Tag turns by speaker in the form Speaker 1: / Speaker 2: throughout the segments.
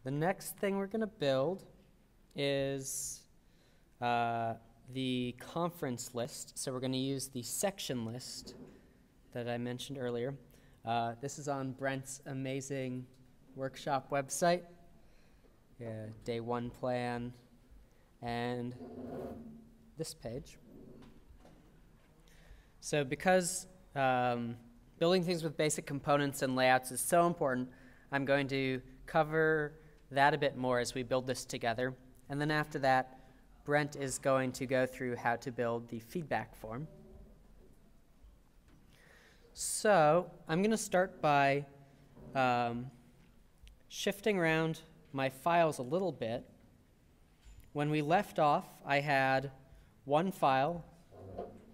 Speaker 1: The next thing we're going to build is the conference list. So we're going to use the section list that I mentioned earlier. This is on Brent's amazing workshop website. Yeah, day one plan and this page. So because building things with basic components and layouts is so important, I'm going to cover that a bit more as we build this together. And then after that, Brent is going to go through how to build the feedback form. So I'm going to start by shifting around my files a little bit. When we left off, I had one file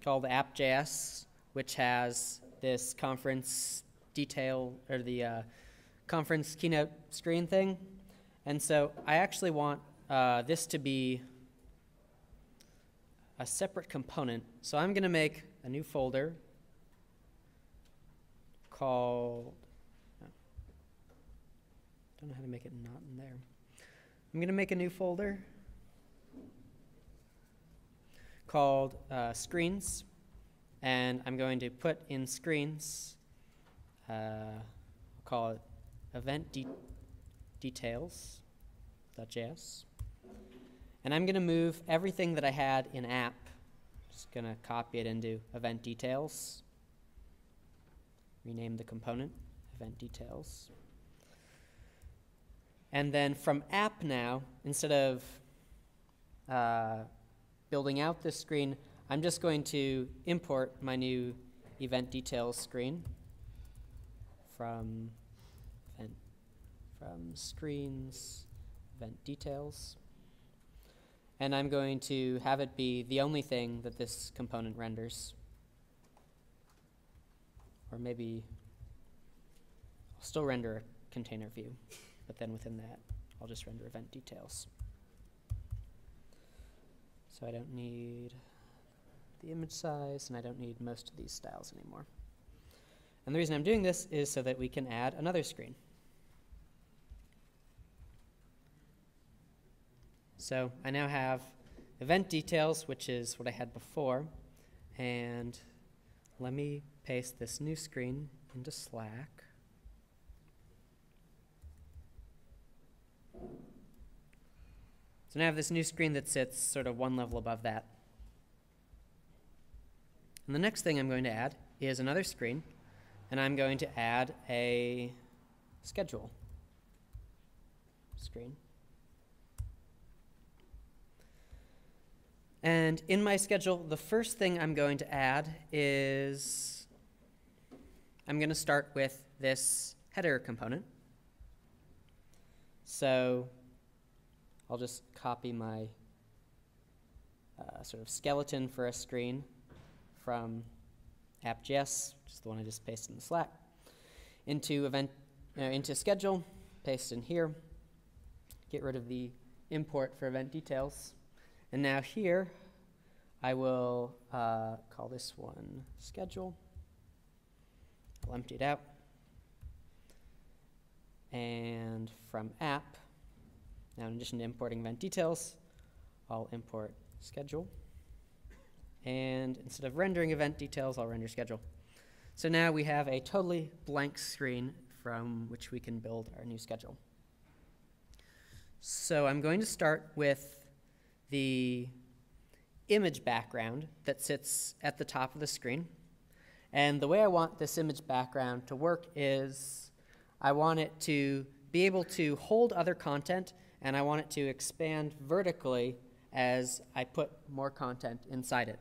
Speaker 1: called app.js, which has this conference detail, or the conference keynote screen thing. And so I actually want this to be a separate component. So I'm going to make a new folder called, don't know how to make it not in there. I'm going to make a new folder called screens, and I'm going to put in screens, call it event details.js. And I'm going to move everything that I had in app. Just going to copy it into event details. Rename the component event details. And then from app now, instead of building out this screen, I'm just going to import my new event details screen from screens, event details. And I'm going to have it be the only thing that this component renders. Or maybe I'll still render a container view, but then within that, I'll just render event details. So I don't need the image size, and I don't need most of these styles anymore. And the reason I'm doing this is so that we can add another screen. So I now have event details, which is what I had before. And let me paste this new screen into Slack. So now I have this new screen that sits sort of one level above that. And the next thing I'm going to add is another screen, and I'm going to add a schedule screen. And in my schedule, the first thing I'm going to add is I'm going to start with this header component. So I'll just copy my sort of skeleton for a screen from app.js, which is the one I just pasted in the Slack, into schedule, paste in here, get rid of the import for event details. And now here, I will call this one schedule. I'll empty it out. And from app, now in addition to importing event details, I'll import schedule. And instead of rendering event details, I'll render schedule. So now we have a totally blank screen from which we can build our new schedule. So I'm going to start with the image background that sits at the top of the screen. And the way I want this image background to work is I want it to be able to hold other content, and I want it to expand vertically as I put more content inside it.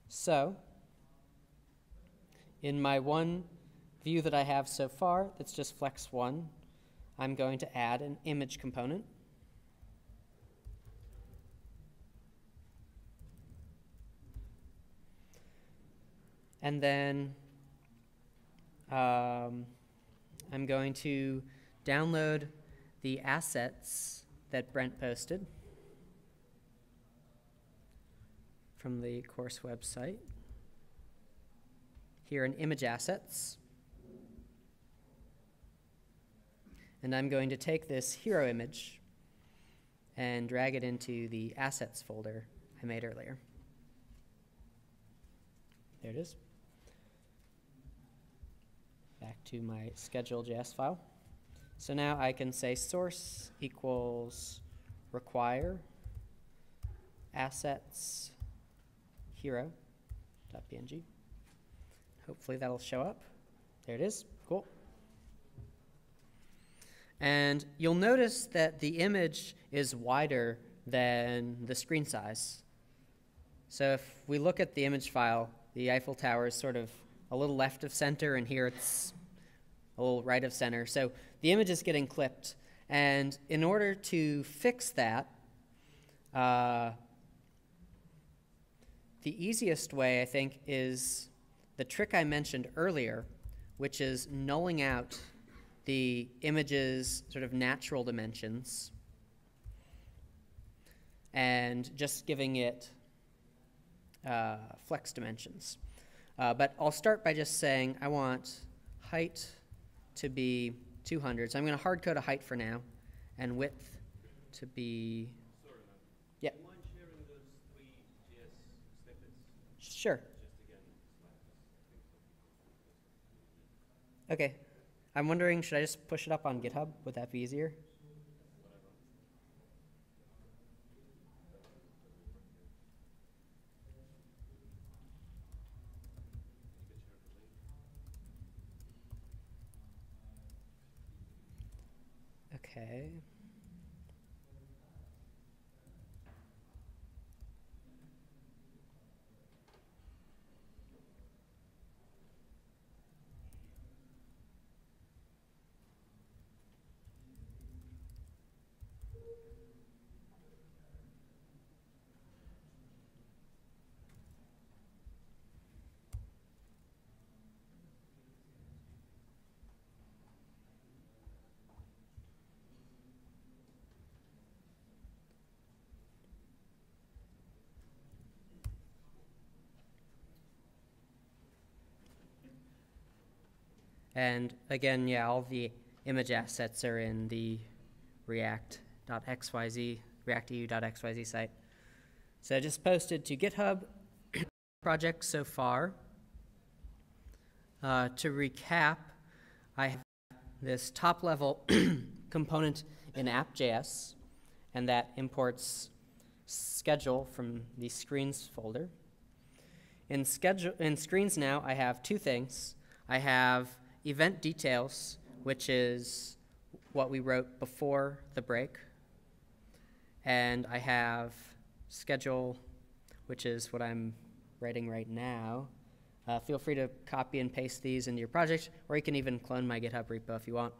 Speaker 1: So in my one view that I have so far, that's just Flex 1, I'm going to add an image component. And then I'm going to download the assets that Brent posted from the course website. Here in image assets. And I'm going to take this hero image and drag it into the assets folder I made earlier. There it is. Back to my schedule.js file. So now I can say source equals require assets hero.png. Hopefully that'll show up. There it is. Cool. And you'll notice that the image is wider than the screen size. So if we look at the image file, the Eiffel Tower is sort of a little left of center, and here it's a little right of center. So the image is getting clipped. And in order to fix that, the easiest way, I think, is the trick I mentioned earlier, which is nulling out the image's sort of natural dimensions and just giving it flex dimensions. But I'll start by just saying I want height to be 200. So I'm going to hard code a height for now, and width to be...
Speaker 2: Sorry, man.
Speaker 1: Yeah.
Speaker 2: Do you mind sharing those 3 JS snippets?
Speaker 1: Sure.
Speaker 2: Just again,
Speaker 1: Okay. I'm wondering, should I just push it up on GitHub? Would that be easier? Okay. And again, yeah, all the image assets are in the react.xyz, react.eu.xyz site. So I just posted to GitHub project so far. To recap, I have this top-level component in app.js, and that imports schedule from the screens folder. In screens now, I have 2 things. I have event details, which is what we wrote before the break. And I have schedule, which is what I'm writing right now. Feel free to copy and paste these into your project, or you can even clone my GitHub repo if you want.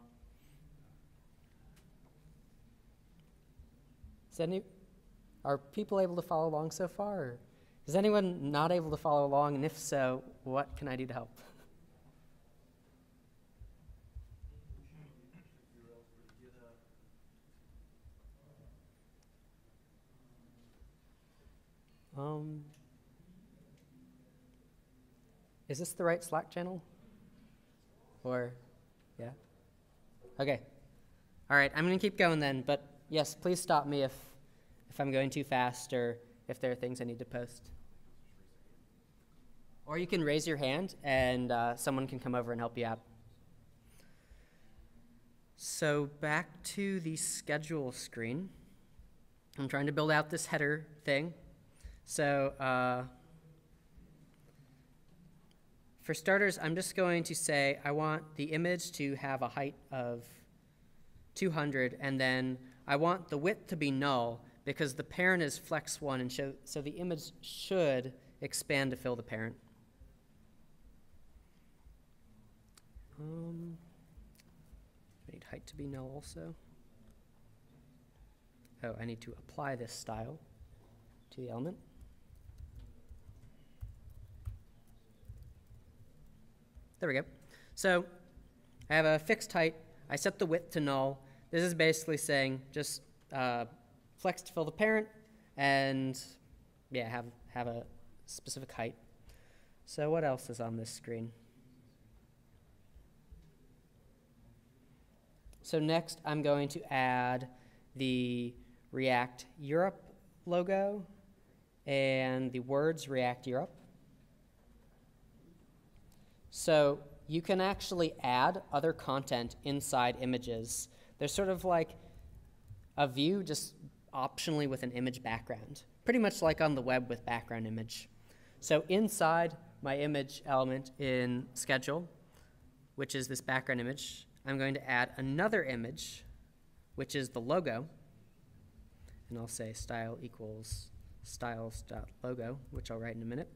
Speaker 1: Are people able to follow along so far? Or is anyone not able to follow along? And if so, what can I do to help? Is this the right Slack channel? Or, yeah? Okay. All right, I'm going to keep going then, but yes, please stop me if I'm going too fast or if there are things I need to post. Or you can raise your hand and someone can come over and help you out. So back to the schedule screen. I'm trying to build out this header thing. So for starters, I'm just going to say I want the image to have a height of 200, and then I want the width to be null because the parent is flex 1, and so the image should expand to fill the parent. I need height to be null also. Oh, I need to apply this style to the element. There we go. So I have a fixed height. I set the width to null. This is basically saying just flex to fill the parent and yeah, have a specific height. So what else is on this screen? So next, I'm going to add the React Europe logo and the words React Europe. So you can actually add other content inside images. There's sort of like a view just optionally with an image background, pretty much like on the web with background image. So inside my image element in schedule, which is this background image, I'm going to add another image, which is the logo. And I'll say style equals styles.logo, which I'll write in a minute.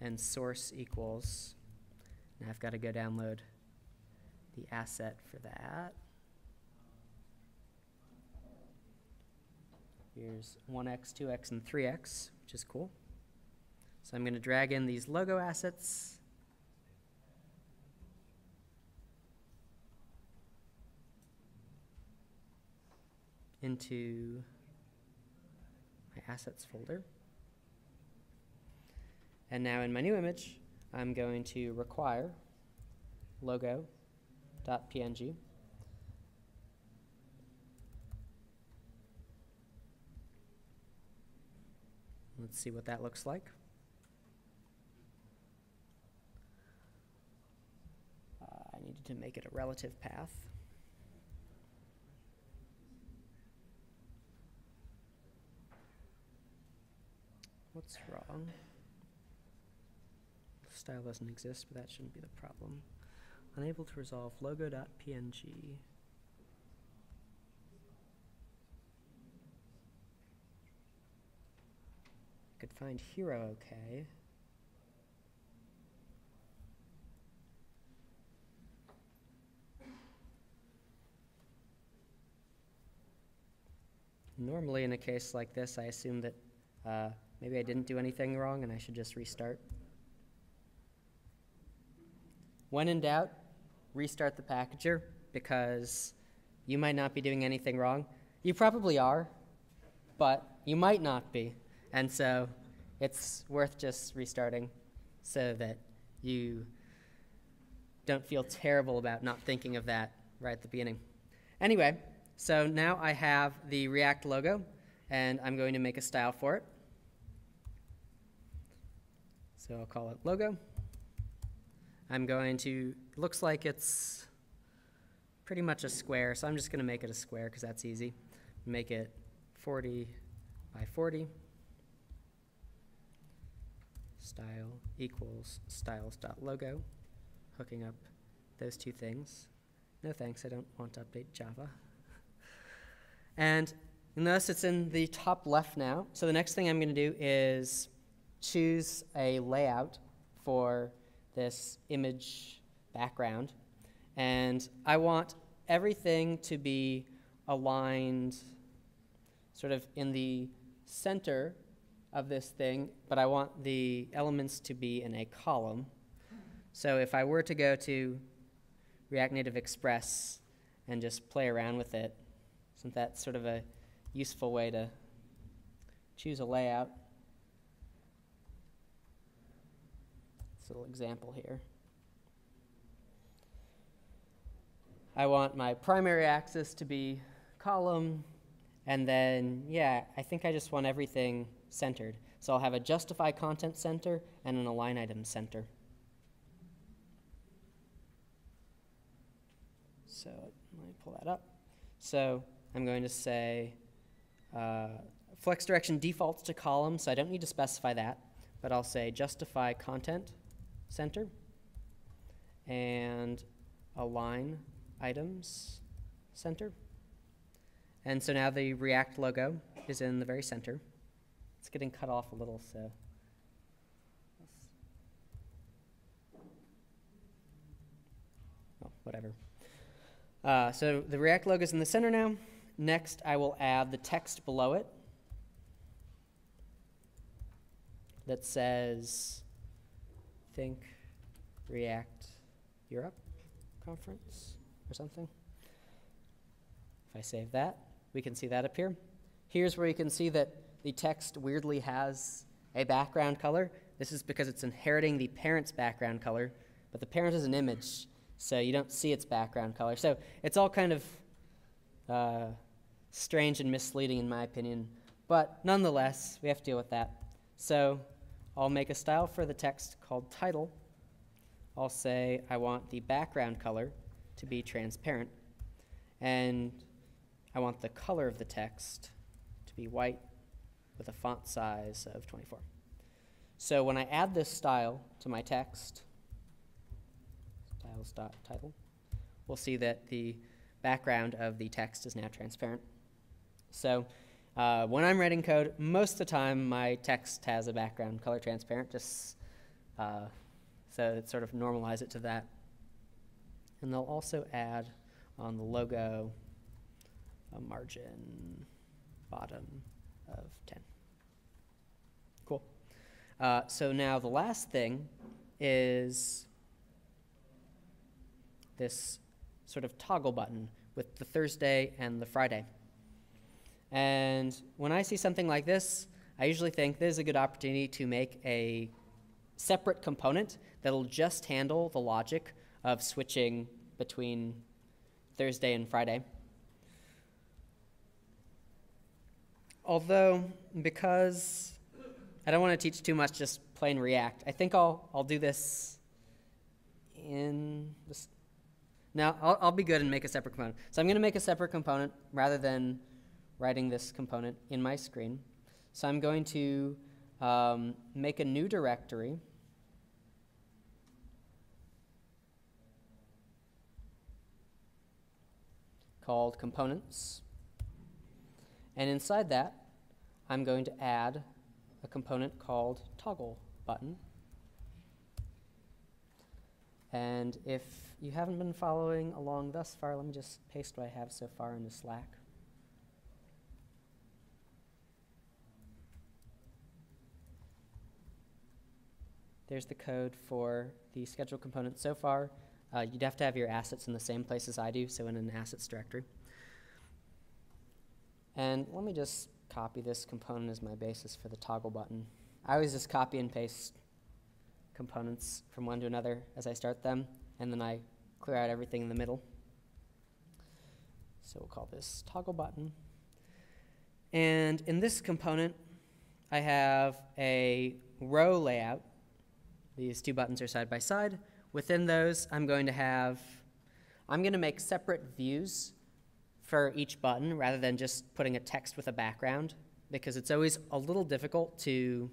Speaker 1: And source equals, now I've got to go download the asset for that. Here's 1x, 2x, and 3x, which is cool. So I'm going to drag in these logo assets. Into my assets folder. And now in my new image, I'm going to require logo.png. Let's see what that looks like. I needed to make it a relative path. What's wrong? The style doesn't exist, but that shouldn't be the problem. Unable to resolve logo.png. Could find hero okay. Normally in a case like this, I assume that maybe I didn't do anything wrong and I should just restart. When in doubt, restart the packager because you might not be doing anything wrong. You probably are, but you might not be. And so it's worth just restarting so that you don't feel terrible about not thinking of that right at the beginning. Anyway, so now I have the React logo, and I'm going to make a style for it. So I'll call it logo. I'm going to, looks like it's pretty much a square, so I'm just going to make it a square because that's easy. Make it 40 by 40. Style equals styles.logo, hooking up those two things. No thanks, I don't want to update Java. And notice it's in the top left now. So the next thing I'm going to do is choose a layout for this image background. And I want everything to be aligned sort of in the center of this thing, but I want the elements to be in a column. So if I were to go to React Native Express and just play around with it, isn't that sort of a useful way to choose a layout? This little example here. I want my primary axis to be column, and then, yeah, I think I just want everything centered. So I'll have a justify content center and an align item center. So let me pull that up. So I'm going to say flex direction defaults to column, so I don't need to specify that, but I'll say justify content center and align items center. And so now the React logo is in the very center. It's getting cut off a little, so. Oh, whatever. So the React logo is in the center now. Next, I will add the text below it that says, think React Europe conference or something. If I save that, we can see that appear. Here's where you can see that the text weirdly has a background color. This is because it's inheriting the parent's background color, but the parent is an image, so you don't see its background color. So it's all kind of strange and misleading in my opinion, but nonetheless, we have to deal with that. So I'll make a style for the text called title. I'll say I want the background color to be transparent, and I want the color of the text to be white with a font size of 24. So when I add this style to my text, styles.title, we'll see that the background of the text is now transparent. So when I'm writing code, most of the time my text has a background color transparent, just so it sort of normalize it to that. And they'll also add on the logo a margin bottom of 10. Cool. So now the last thing is this sort of toggle button with the Thursday and the Friday. And when I see something like this, I usually think this is a good opportunity to make a separate component that'll just handle the logic of switching between Thursday and Friday. Although, because I don't want to teach too much just plain React, I think I'll do this in this. Now, I'll be good and make a separate component. So I'm going to make a separate component rather than writing this component in my screen. So I'm going to make a new directory called components. And inside that, I'm going to add a component called toggle button. And if you haven't been following along thus far, let me just paste what I have so far into Slack. There's the code for the schedule component so far. You'd have to have your assets in the same place as I do, so in an assets directory. And let me just copy this component as my basis for the toggle button. I always just copy and paste components from one to another as I start them, and then I clear out everything in the middle. So we'll call this toggle button. And in this component, I have a row layout. These two buttons are side by side. Within those, I'm going to make separate views for each button rather than just putting a text with a background, because it's always a little difficult to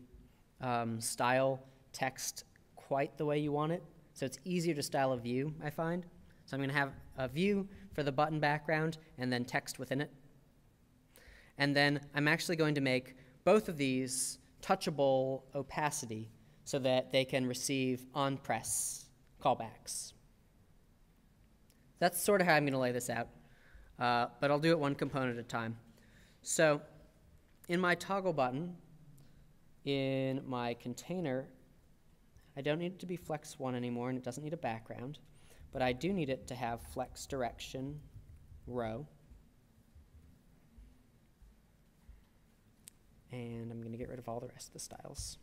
Speaker 1: style text quite the way you want it. So it's easier to style a view, I find. So I'm going to have a view for the button background and then text within it. And then I'm actually going to make both of these touchable opacity so that they can receive on-press callbacks. That's sort of how I'm going to lay this out, but I'll do it one component at a time. So in my toggle button, in my container, I don't need it to be flex 1 anymore, and it doesn't need a background, but I do need it to have flex direction row. And I'm going to get rid of all the rest of the styles.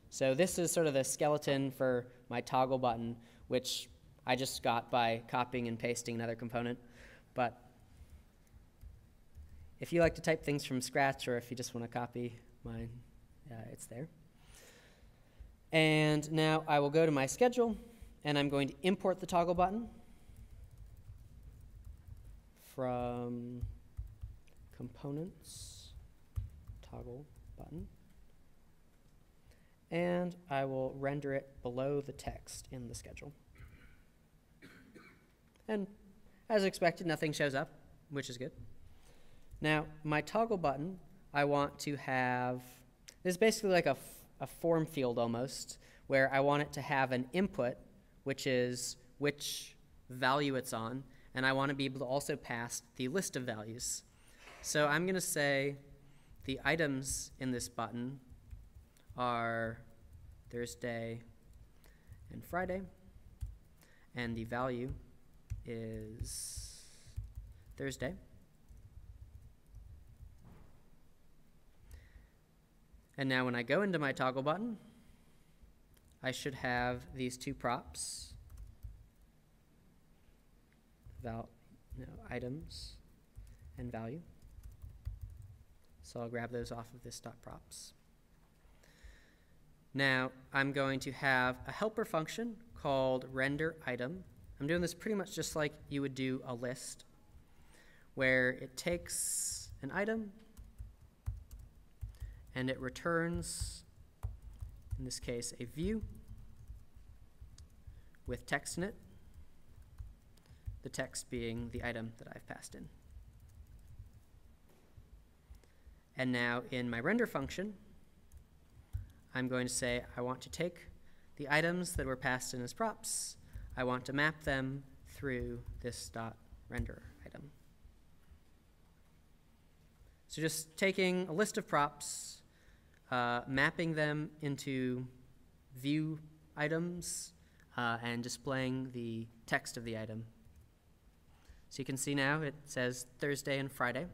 Speaker 1: So this is sort of the skeleton for my toggle button, which I just got by copying and pasting another component. But if you like to type things from scratch, or if you just want to copy mine, it's there. And now I will go to my schedule, and I'm going to import the toggle button from components, toggle button. And I will render it below the text in the schedule. And as expected, nothing shows up, which is good. Now, my toggle button, I want to have, this is basically like a form field almost, where I want it to have an input, which is which value it's on, and I want to be able to also pass the list of values. So I'm going to say the items in this button are Thursday and Friday, and the value is Thursday. And now when I go into my toggle button, I should have these two props, items and value. So I'll grab those off of this .props. Now I'm going to have a helper function called render item. I'm doing this pretty much just like you would do a list, where it takes an item and it returns, in this case, a view with text in it, the text being the item that I've passed in. And now in my render function, I'm going to say I want to take the items that were passed in as props, I want to map them through this .render item. So just taking a list of props, mapping them into view items, and displaying the text of the item. So you can see now it says Thursday and Friday.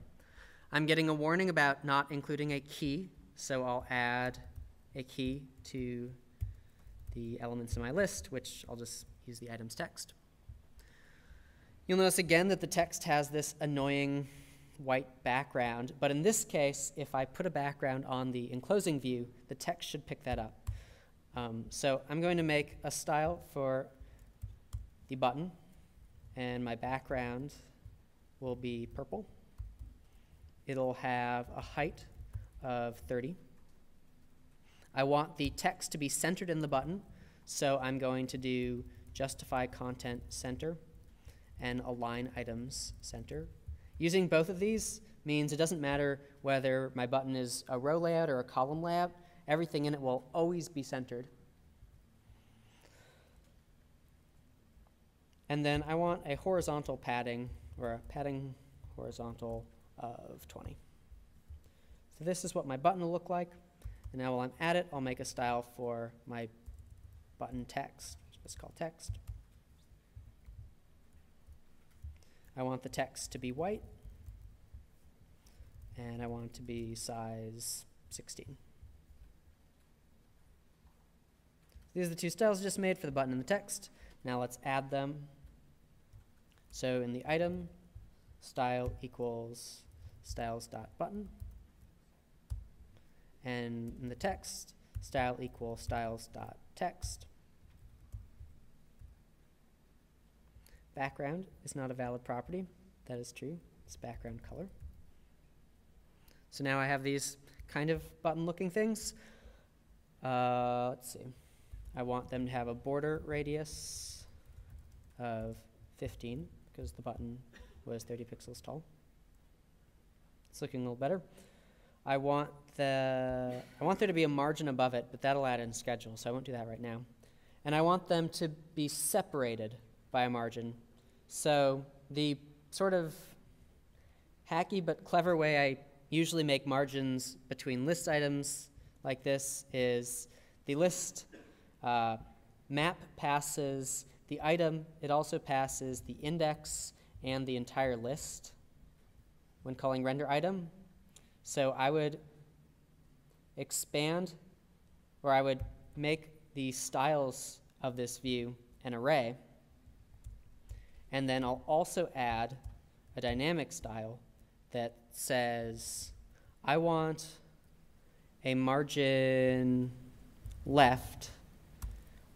Speaker 1: I'm getting a warning about not including a key, so I'll add a key to the elements in my list, which I'll just use the item's text. You'll notice again that the text has this annoying white background, but in this case, if I put a background on the enclosing view, the text should pick that up. So I'm going to make a style for the button, and my background will be purple. It'll have a height of 30. I want the text to be centered in the button, so I'm going to do justify content center and align items center. Using both of these means it doesn't matter whether my button is a row layout or a column layout, everything in it will always be centered. And then I want a horizontal padding, or a padding horizontal of 20. So this is what my button will look like. And now while I'm at it, I'll make a style for my button text, which is called text. I want the text to be white, and I want it to be size 16. These are the two styles I just made for the button and the text. Now let's add them. So in the item, style equals styles.button. And in the text, style equals styles.text. Background is not a valid property. That is true. It's background color. So now I have these kind of button-looking things. Let's see. I want them to have a border radius of 15 because the button was 30 pixels tall. It's looking a little better. I want there to be a margin above it, but that'll add in schedule, so I won't do that right now. And I want them to be separated by a margin. So the sort of hacky but clever way I usually make margins between list items like this is the list map passes the item. It also passes the index and the entire list when calling render item. So I would expand, or I would make the styles of this view an array, and then I'll also add a dynamic style that says I want a margin left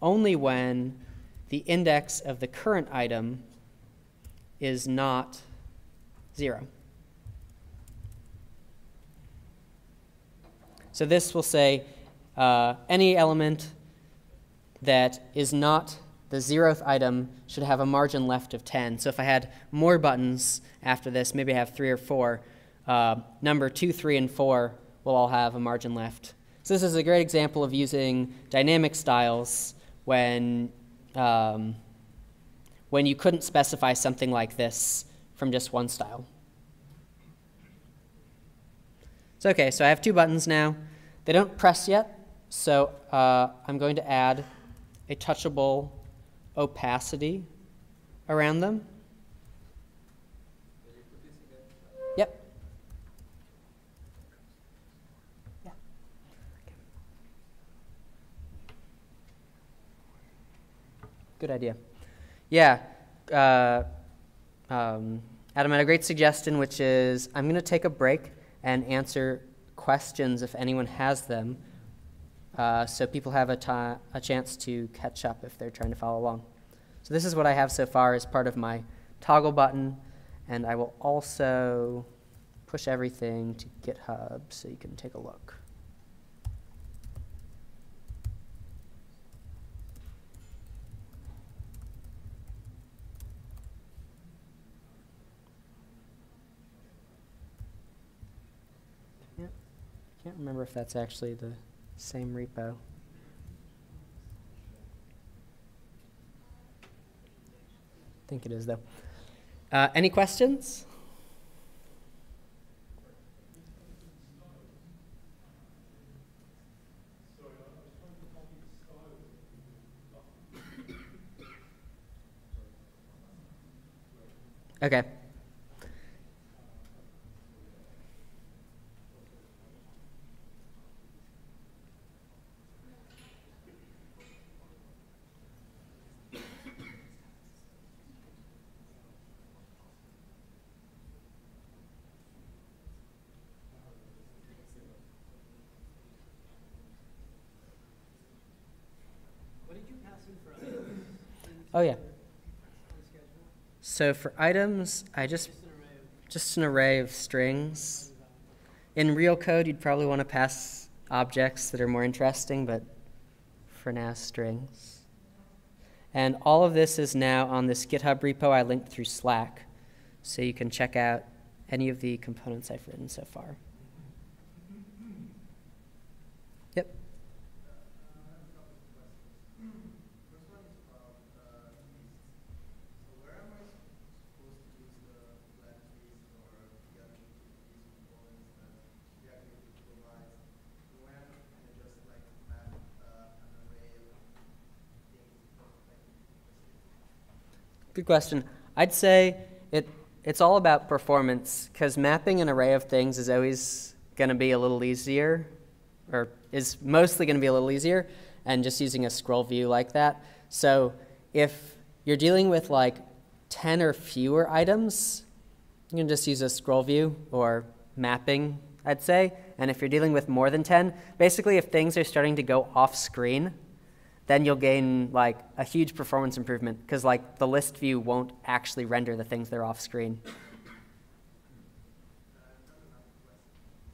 Speaker 1: only when the index of the current item is not 0. So this will say any element that is not the 0th item should have a margin left of 10. So if I had more buttons after this, maybe I have 3 or 4, number 2, 3, and 4 will all have a margin left. So this is a great example of using dynamic styles when you couldn't specify something like this from just one style. So okay, so I have 2 buttons now. They don't press yet, so I'm going to add a touchable opacity around them. Yep. Yeah. Good idea. Yeah. Adam had a great suggestion, which is I'm going to take a break and answer questions if anyone has them, so people have a chance to catch up if they're trying to follow along. So this is what I have so far as part of my toggle button, and I will also push everything to GitHub so you can take a look. I can't remember if that's actually the same repo. I think it is, though. Any questions? Okay. Oh, yeah. So for items, I just an array of strings. In real code, you'd probably want to pass objects that are more interesting, but for now, strings. And all of this is now on this GitHub repo I linked through Slack, so you can check out any of the components I've written so far. Yep. Good question. I'd say it's all about performance, because mapping an array of things is always going to be a little easier, or is mostly going to be a little easier, and just using a scroll view like that. So if you're dealing with like 10 or fewer items, you can just use a scroll view or mapping, I'd say. And if you're dealing with more than 10, basically if things are starting to go off screen, then you'll gain like a huge performance improvement, because like the list view won't actually render the things that are off screen.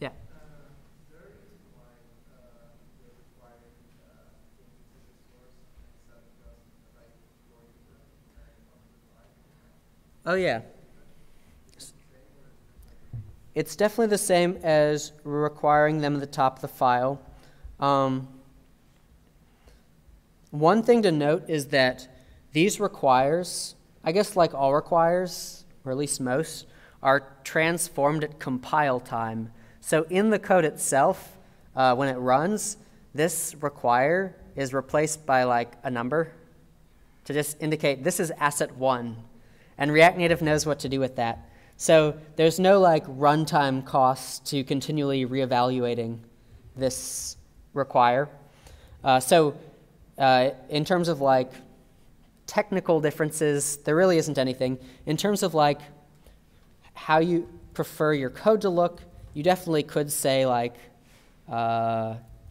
Speaker 1: Yeah. Oh yeah. It's definitely the same as requiring them at the top of the file. One thing to note is that these requires, I guess like all requires, or at least most, are transformed at compile time. So in the code itself, when it runs, this require is replaced by like a number to just indicate this is asset 1. And React Native knows what to do with that. So there's no like runtime cost to continually reevaluating this require. In terms of like technical differences, there really isn't anything. In terms of like how you prefer your code to look, you definitely could say like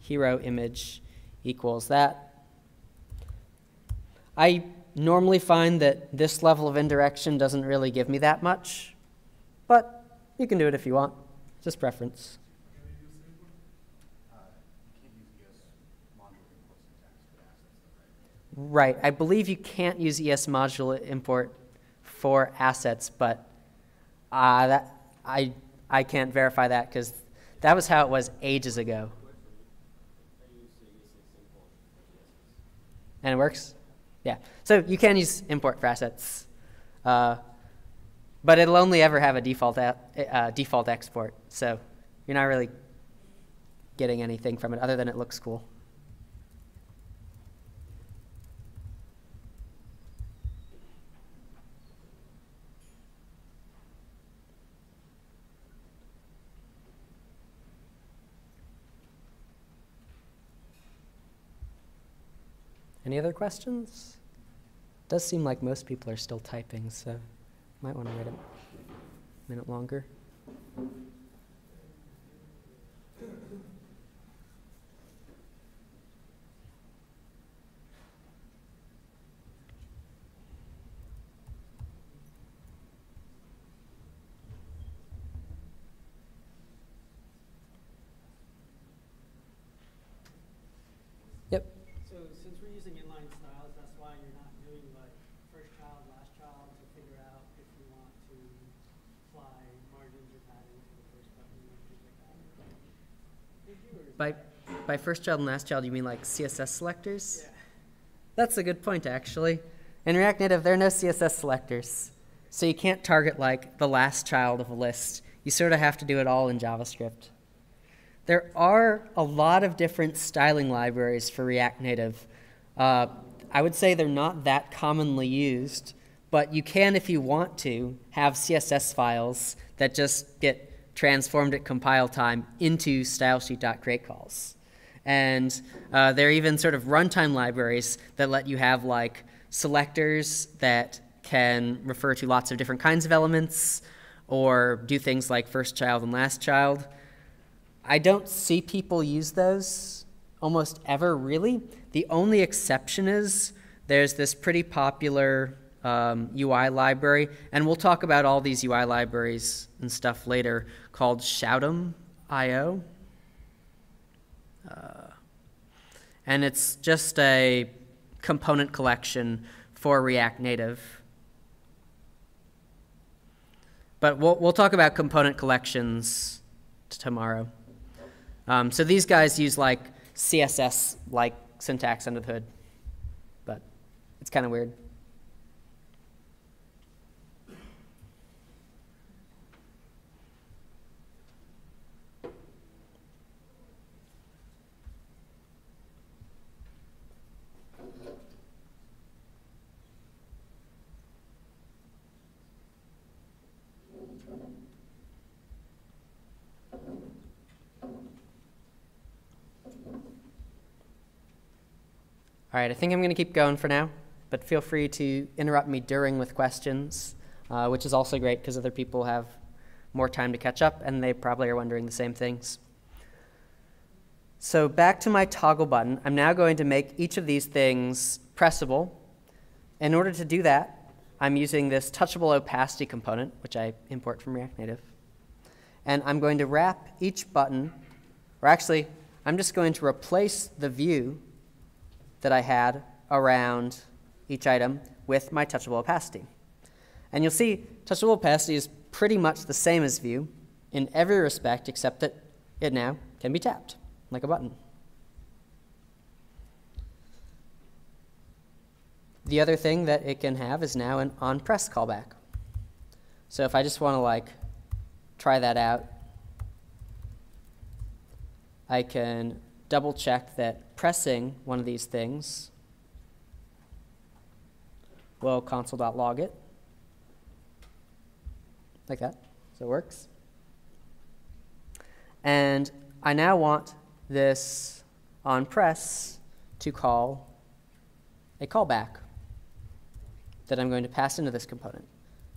Speaker 1: hero image equals that. I normally find that this level of indirection doesn't really give me that much, but you can do it if you want. Just preference. Right. I believe you can't use ES module import for assets, but I can't verify that because that was how it was ages ago. And it works? Yeah. So you can use import for assets, but it'll only ever have a default export. So you're not really getting anything from it other than it looks cool. Any other questions? It does seem like most people are still typing, so might want to wait a minute. a minute longer. Yep.
Speaker 3: So since we're using inline styles, that's why you're not doing like first child, last child to figure out if you want to apply margins or padding to the first button or things like that. Did you, or is
Speaker 1: By first child and last child, you mean like CSS selectors?
Speaker 3: Yeah.
Speaker 1: That's a good point, actually. In React Native, there are no CSS selectors. So you can't target like the last child of a list. You sort of have to do it all in JavaScript. There are a lot of different styling libraries for React Native. I would say they're not that commonly used, but you can, if you want to, have CSS files that just get transformed at compile time into stylesheet.create calls. And there are even sort of runtime libraries that let you have like selectors that can refer to lots of different kinds of elements or do things like first child and last child. I don't see people use those almost ever, really. The only exception is there's this pretty popular UI library, and we'll talk about all these UI libraries and stuff later, called Shoutem.io. And it's just a component collection for React Native. But we'll talk about component collections tomorrow. So these guys use like CSS-like syntax under the hood, but it's kind of weird. All right, I think I'm going to keep going for now, but feel free to interrupt me during with questions, which is also great because other people have more time to catch up, and they probably are wondering the same things. So back to my toggle button, I'm now going to make each of these things pressable. In order to do that, I'm using this Touchable Opacity component, which I import from React Native. And I'm going to wrap each button, or actually, I'm just going to replace the view that I had around each item with my touchable opacity. And you'll see touchable opacity is pretty much the same as view in every respect except that it now can be tapped like a button. The other thing that it can have is now an onPress callback. So if I just want to like try that out, I can double check that pressing one of these things will console.log it, like that, so it works. And I now want this onPress to call a callback that I'm going to pass into this component.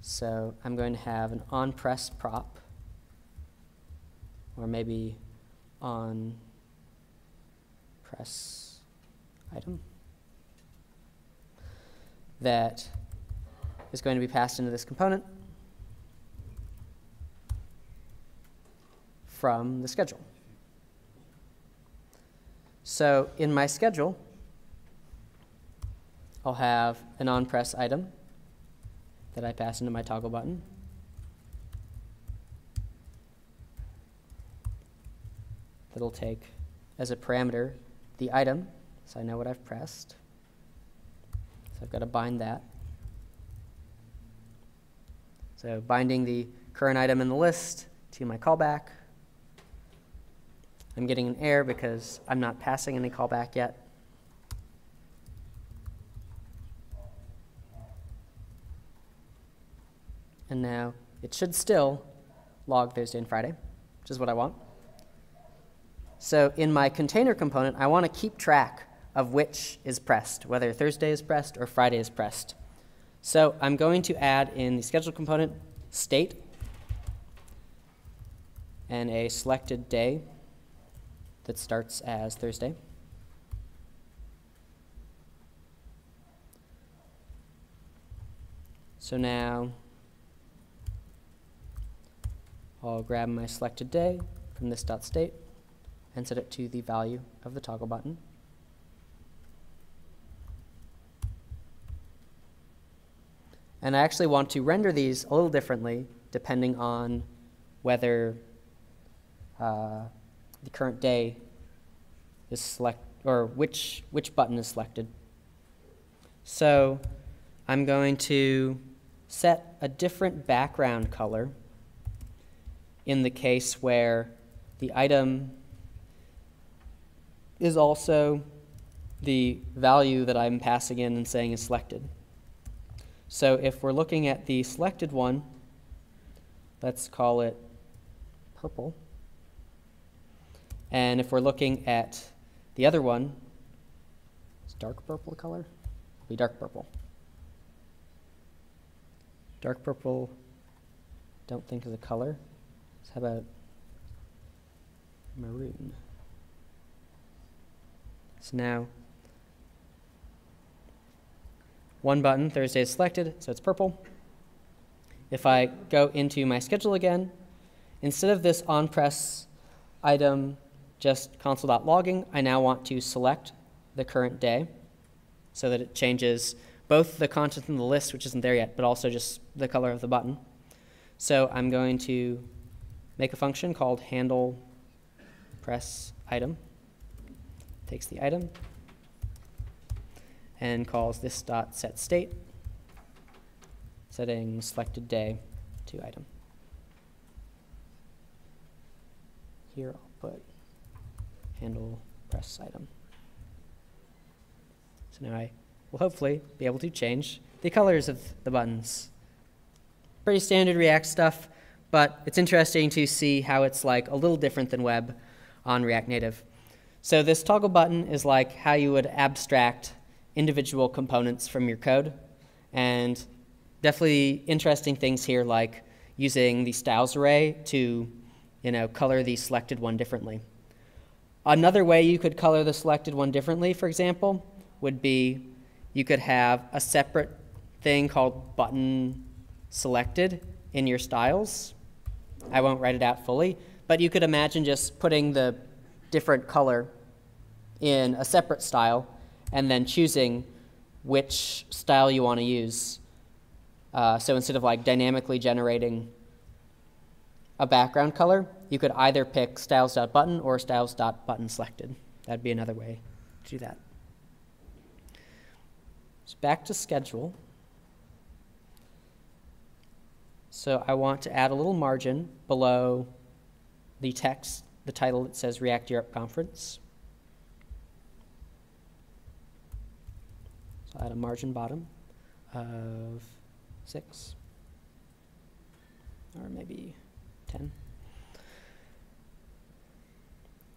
Speaker 1: So I'm going to have an onPress prop, or maybe on press item that is going to be passed into this component from the schedule. So in my schedule, I'll have an onPress item that I pass into my toggle button. That'll take as a parameter the item, so I know what I've pressed. So I've got to bind that. So binding the current item in the list to my callback. I'm getting an error because I'm not passing any callback yet. And now it should still log Thursday and Friday, which is what I want. So in my container component, I want to keep track of which is pressed, whether Thursday is pressed or Friday is pressed. So I'm going to add in the schedule component state and a selected day that starts as Thursday. So now I'll grab my selected day from this dot state and set it to the value of the toggle button. And I actually want to render these a little differently depending on whether the current day is or which button is selected. So I'm going to set a different background color in the case where the item is also the value that I'm passing in and saying is selected. So if we're looking at the selected one, let's call it purple. And if we're looking at the other one, is dark purple the color? It'll be dark purple. Dark purple, don't think is a color. So how about maroon? So now, one button, Thursday is selected, so it's purple. If I go into my schedule again, instead of this onPress item just console.logging, I now want to select the current day so that it changes both the content in the list, which isn't there yet, but also just the color of the button. So I'm going to make a function called handle press item. Takes the item and calls this dot set state, setting selected day to item. Here I'll put handle press item. So now I will hopefully be able to change the colors of the buttons. Pretty standard React stuff, but it's interesting to see how it's like a little different than web on React Native. So this toggle button is like how you would abstract individual components from your code, and definitely interesting things here like using the styles array to color the selected one differently. Another way you could color the selected one differently, for example, would be you could have a separate thing called button selected in your styles. I won't write it out fully, but you could imagine just putting the different color in a separate style and then choosing which style you want to use. So instead of like dynamically generating a background color, you could either pick styles.button or styles.button selected. That'd be another way to do that. So back to schedule. So I want to add a little margin below the text, the title that says React Europe Conference. So I'll add a margin bottom of 6, or maybe 10.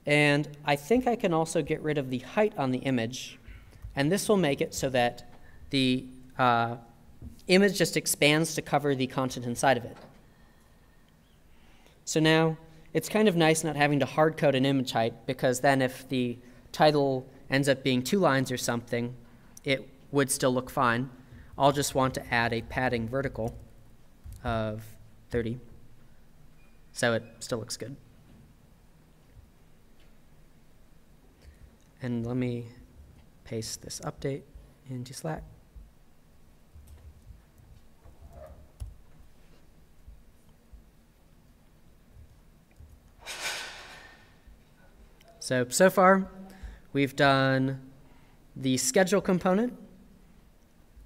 Speaker 1: And I think I can also get rid of the height on the image, and this will make it so that the image just expands to cover the content inside of it. So now it's kind of nice not having to hard code an image height, because then if the title ends up being 2 lines or something, it would still look fine. I'll just want to add a padding vertical of 30, so it still looks good. And let me paste this update into Slack. So far, we've done the schedule component,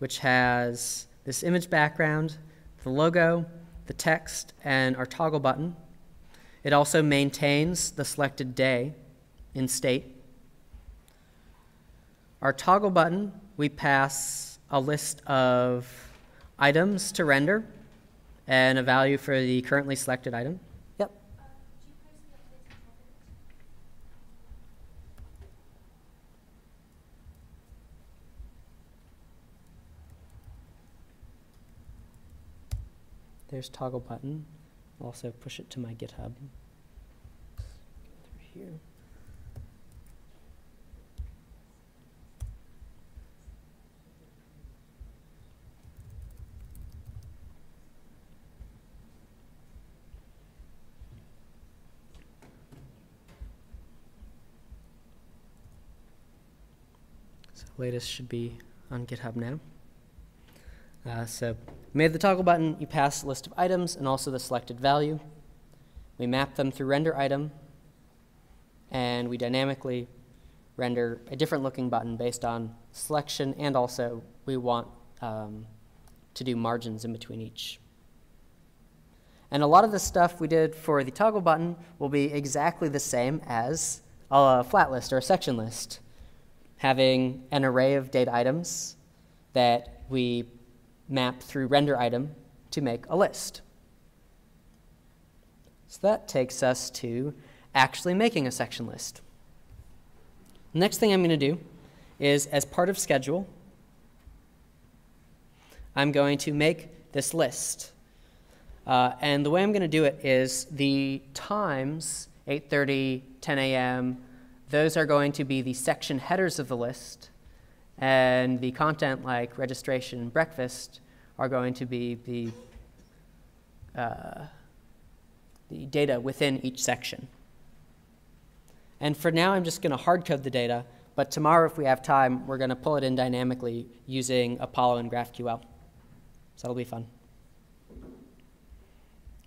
Speaker 1: which has this image background, the logo, the text, and our toggle button. It also maintains the selected day in state. Our toggle button, we pass a list of items to render and a value for the currently selected item. Yep. There's toggle button. I'll also push it to my GitHub. here. So latest should be on GitHub now. So we made the toggle button, you pass a list of items and also the selected value. We map them through render item, and we dynamically render a different looking button based on selection, and also we want to do margins in between each. And a lot of the stuff we did for the toggle button will be exactly the same as a flat list or a section list, having an array of data items that we map through render item to make a list. So that takes us to actually making a section list. The next thing I'm going to do is, as part of schedule, I'm going to make this list. And the way I'm going to do it is the times, 8:30, 10 a.m., those are going to be the section headers of the list, and the content like registration and breakfast are going to be the data within each section. And for now, I'm just going to hard code the data, but tomorrow, if we have time, we're going to pull it in dynamically using Apollo and GraphQL. So that'll be fun.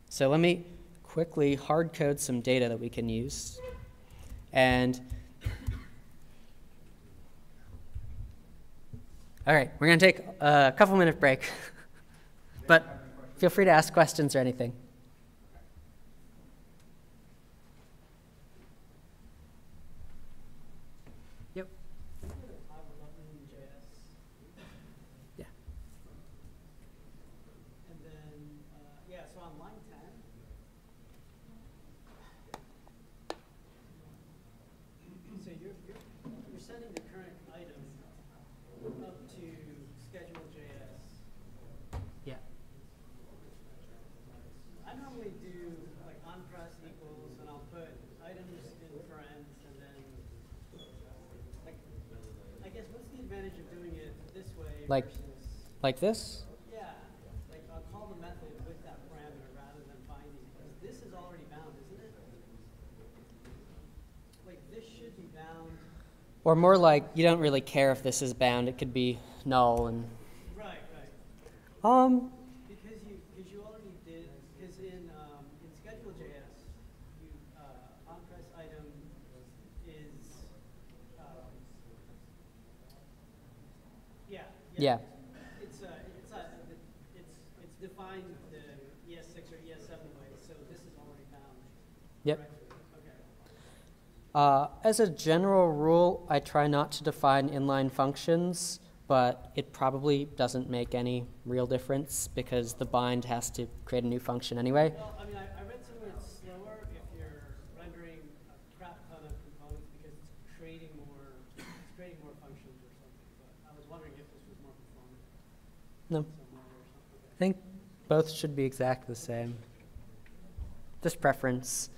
Speaker 1: So let me quickly hard code some data that we can use. And all right, we're going to take a couple-minute break, but feel free to ask questions or anything. Yep. Yeah.
Speaker 3: And then, yeah, so on line 10, so you're sending the current item up to schedule.js.
Speaker 1: Yeah.
Speaker 3: I normally do like onPress equals, and I'll put items in parens, and then like, I guess what's the advantage of doing it this way
Speaker 1: Like this?
Speaker 3: yeah, like I'll call the method with that parameter rather than binding, because this is already bound, isn't it? Like this should be bound.
Speaker 1: Or more like you don't really care if this is bound. It could be null and
Speaker 3: Right. Because you already did, because in schedule.js, you onPress item is
Speaker 1: yeah.
Speaker 3: It's defined the ES6 or ES7 way, so this is already bound.
Speaker 1: Yep.
Speaker 3: Correctly. Okay.
Speaker 1: As a general rule, I try not to define inline functions, but it probably doesn't make any real difference because the bind has to create a new function anyway.
Speaker 3: Well, I mean, I read somewhere it's slower if you're rendering a crap ton of components because it's creating more functions or something. But I was wondering if this was more performant.
Speaker 1: No.
Speaker 3: Some way or something.
Speaker 1: I think both should be exactly the same. Just preference.